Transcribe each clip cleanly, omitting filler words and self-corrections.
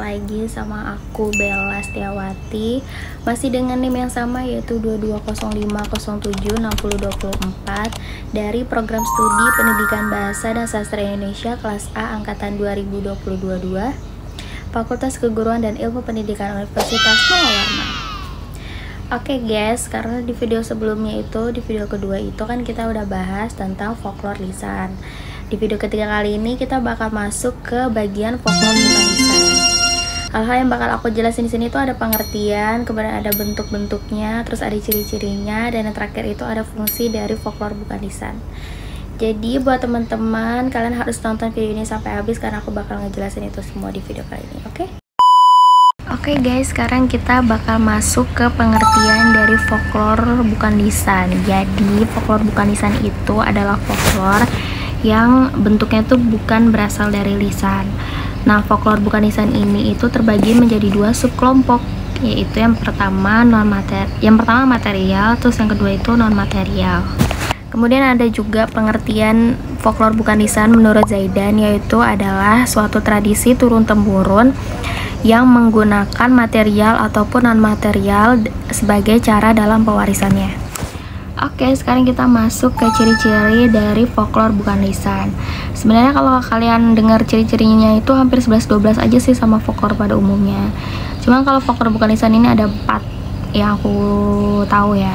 lagi sama aku Bella Setiawati, masih dengan NIM yang sama yaitu 2205076024 dari program studi Pendidikan Bahasa dan Sastra Indonesia kelas A angkatan 2022 Fakultas Keguruan dan Ilmu Pendidikan Universitas Mulawarman. Oke guys, karena di video sebelumnya itu, di video kedua itu kan kita udah bahas tentang folklore lisan. Di video ketiga kali ini kita bakal masuk ke bagian folklore bukan lisan. Hal-hal yang bakal aku jelasin di sini tuh ada pengertian, kemudian ada bentuk-bentuknya, terus ada ciri-cirinya, dan yang terakhir itu ada fungsi dari folklore bukan lisan. Jadi buat teman-teman, kalian harus tonton video ini sampai habis karena aku bakal ngejelasin itu semua di video kali ini, oke? Oke guys, sekarang kita bakal masuk ke pengertian dari folklore bukan lisan. Jadi folklore bukan lisan itu adalah folklore yang bentuknya tuh bukan berasal dari lisan. Nah, folklore bukan lisan ini itu terbagi menjadi dua subkelompok, yaitu yang pertama material, terus yang kedua itu non material. Kemudian ada juga pengertian folklore bukan lisan menurut Zaidan, yaitu adalah suatu tradisi turun temurun yang menggunakan material ataupun non material sebagai cara dalam pewarisannya. Oke, sekarang kita masuk ke ciri-ciri dari folklore bukan lisan. Sebenarnya kalau kalian dengar ciri-cirinya itu hampir 11-12 aja sih sama folklore pada umumnya. Cuman kalau folklore bukan lisan ini ada 4 yang aku tahu ya.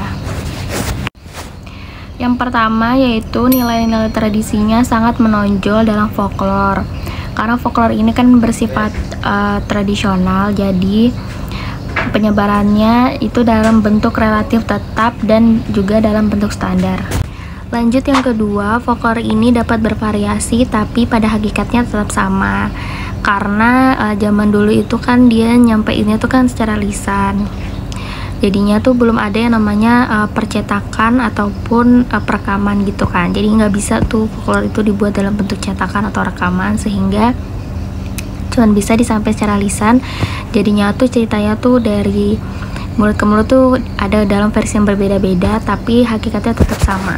Yang pertama yaitu nilai-nilai tradisinya sangat menonjol dalam folklore. Karena folklore ini kan bersifat tradisional, jadi penyebarannya itu dalam bentuk relatif tetap dan juga dalam bentuk standar. Lanjut yang kedua, folklore ini dapat bervariasi tapi pada hakikatnya tetap sama. Karena zaman dulu itu kan dia nyampeinnya tuh kan secara lisan. Jadinya tuh belum ada yang namanya percetakan ataupun perekaman gitu kan. Jadi nggak bisa tuh folklore itu dibuat dalam bentuk cetakan atau rekaman, sehingga cuman bisa disampaikan secara lisan. Jadinya tuh ceritanya tuh dari mulut ke mulut tuh ada dalam versi yang berbeda-beda tapi hakikatnya tetap sama.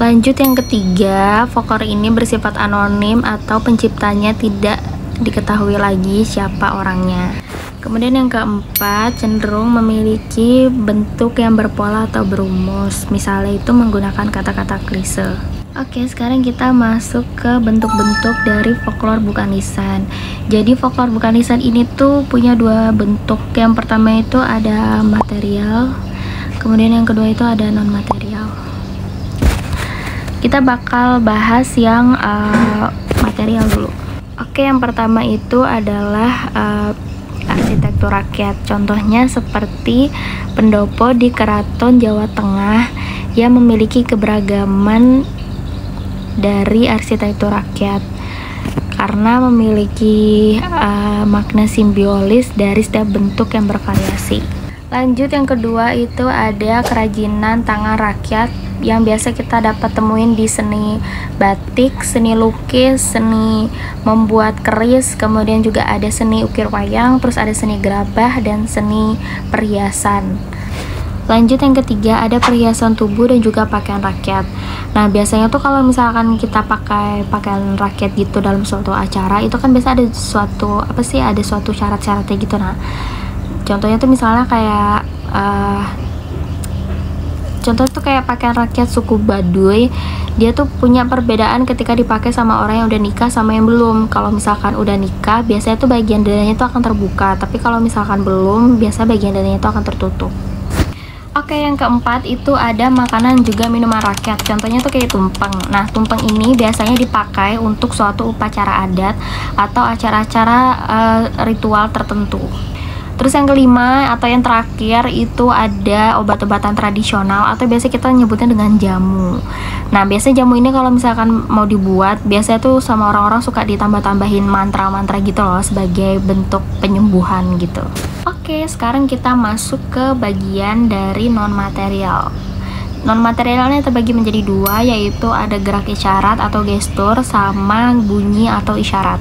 Lanjut yang ketiga, folklore ini bersifat anonim atau penciptanya tidak diketahui lagi siapa orangnya. Kemudian yang keempat, cenderung memiliki bentuk yang berpola atau berumus, misalnya itu menggunakan kata-kata klise. Oke, sekarang kita masuk ke bentuk-bentuk dari folklore bukan lisan. Jadi folklore bukan lisan ini tuh punya dua bentuk. Yang pertama itu ada material, kemudian yang kedua itu ada non material. Kita bakal bahas yang material dulu. Oke, yang pertama itu adalah arsitektur rakyat. Contohnya seperti pendopo di Keraton Jawa Tengah yang memiliki keberagaman dari arsitektur rakyat karena memiliki makna simbiolis dari setiap bentuk yang bervariasi. Lanjut yang kedua itu ada kerajinan tangan rakyat yang biasa kita dapat temuin di seni batik, seni lukis, seni membuat keris, kemudian juga ada seni ukir wayang, terus ada seni gerabah dan seni perhiasan. Lanjut yang ketiga ada perhiasan tubuh dan juga pakaian rakyat. Nah, biasanya tuh kalau misalkan kita pakai pakaian rakyat gitu dalam suatu acara, itu kan biasa ada suatu syarat-syaratnya gitu. Nah, contohnya tuh misalnya kayak kayak pakaian rakyat suku Baduy, dia tuh punya perbedaan ketika dipakai sama orang yang udah nikah sama yang belum. Kalau misalkan udah nikah, biasanya tuh bagian dadanya itu akan terbuka, tapi kalau misalkan belum, biasa bagian dadanya itu akan tertutup. Oke, yang keempat itu ada makanan juga minuman rakyat. Contohnya tuh kayak tumpeng. Nah, tumpeng ini biasanya dipakai untuk suatu upacara adat atau acara-acara ritual tertentu. Terus yang kelima atau yang terakhir itu ada obat-obatan tradisional atau biasa kita nyebutnya dengan jamu. Nah, biasanya jamu ini kalau misalkan mau dibuat, biasanya tuh sama orang-orang suka ditambah-tambahin mantra-mantra gitu loh sebagai bentuk penyembuhan gitu. Oke, sekarang kita masuk ke bagian dari non-material. Non-materialnya terbagi menjadi dua, yaitu ada gerak isyarat atau gestur sama bunyi atau isyarat.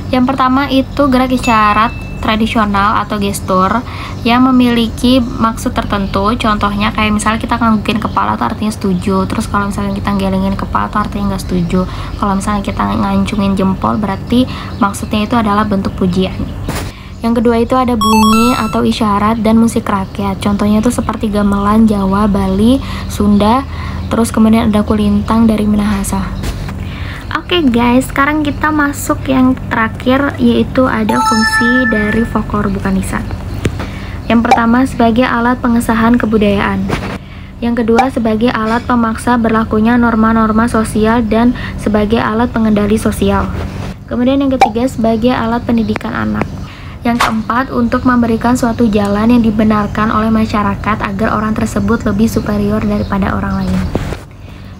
Yang pertama itu gerak isyarat tradisional atau gestur yang memiliki maksud tertentu. Contohnya kayak misalnya kita ngangguk kepala itu artinya setuju, terus kalau misalnya kita gelengin kepala itu artinya nggak setuju. Kalau misalnya kita ngancungin jempol berarti maksudnya itu adalah bentuk pujian. Yang kedua itu ada bunyi atau isyarat dan musik rakyat. Contohnya itu seperti gamelan Jawa, Bali, Sunda, terus kemudian ada kulintang dari Minahasa. Oke guys, sekarang kita masuk yang terakhir, yaitu ada fungsi dari folklore bukan lisan. Yang pertama sebagai alat pengesahan kebudayaan. Yang kedua sebagai alat pemaksa berlakunya norma-norma sosial dan sebagai alat pengendali sosial. Kemudian yang ketiga sebagai alat pendidikan anak. Yang keempat untuk memberikan suatu jalan yang dibenarkan oleh masyarakat agar orang tersebut lebih superior daripada orang lain.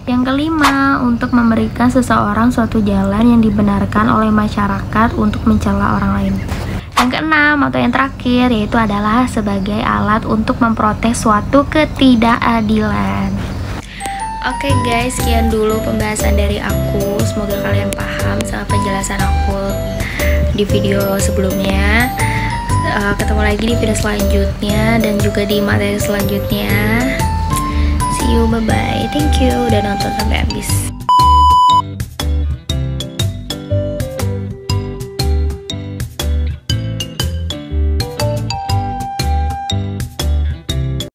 Yang kelima untuk memberikan seseorang suatu jalan yang dibenarkan oleh masyarakat untuk mencela orang lain. Yang keenam atau yang terakhir yaitu adalah sebagai alat untuk memprotes suatu ketidakadilan. Oke guys, sekian dulu pembahasan dari aku. Semoga kalian paham sama penjelasan aku di video sebelumnya. Ketemu lagi di video selanjutnya dan juga di materi selanjutnya. See you, bye bye. Thank you udah nonton sampai habis.